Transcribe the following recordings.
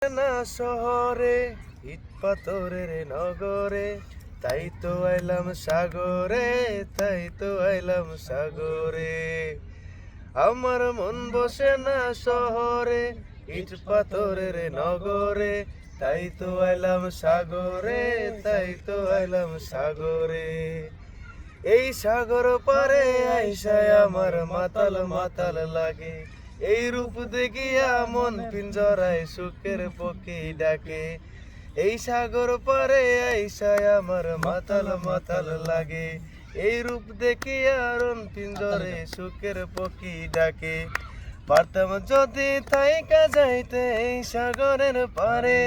না শহরে ইট পাথরের নগরে, তাই তো আইলাম সাগরে, তাই তো আইলাম সাগরে। আমার মন বসে না শহরে ইট পাথরের নগরে, তাই তো আইলাম সাগরে, তাই তো আইলাম সাগরে। এই সাগর পারে আইসায় আমার মাতাল মাতাল লাগে, এই রূপ দেখিয়া মন পিঞ্জরায় সুখের পক্ষী ডাকে। এই সাগর পারে আইসায় আমার মাতাল মাতাল লাগে, এই রূপ দেখিয়া মন পিঞ্জরে সুখের পক্ষী ডাকে। পারতাম যদি থাইকা যাইতে এই সাগরের পারে,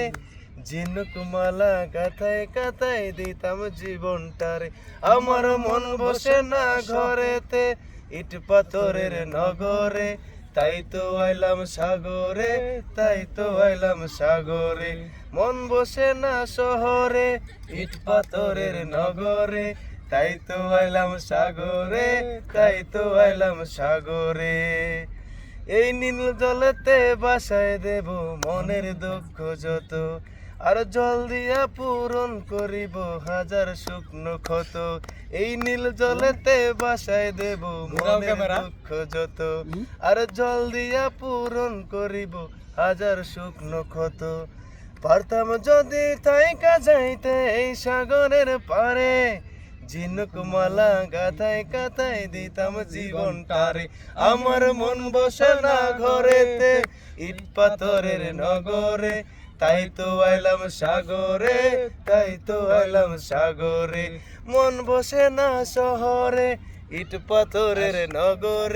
ঝিনুক মালা কাথায় কাথায় দিতাম জীবনটারে। আমার মন বসে না ঘরেতে ইট পাথরের নগরে, তাই তো আইলাম সাগরে, তাই তো আইলাম সাগরে। মন বসে না শহরে ইট পাথরের নগরে, তাই তো আইলাম সাগরে, তাই তো আইলাম সাগরে। এই নীল জলেতে বাসায় দেব মনের দুঃখ যত, আর জল দিয়া পূরণ করিব হাজার শুকনো ক্ষত। এই নীল জলেতে বাসায় দেব মনের দুঃখ যত, আর জল দিয়া পূরণ করিব হাজার শুকনো ক্ষত। পারতাম যদি থাইকা যাইতে এই সাগরের পারে, ঝিনুক মালা গাথায় কাথায় দিতাম জীবনটারে। আমার মন বসে না ঘরেতে ইট পাথরের নগরে, তাই তো আইলাম সাগরে, তাই তো আইলাম সাগরে। মন বসে না শহরে ইট পাথরের নগরে।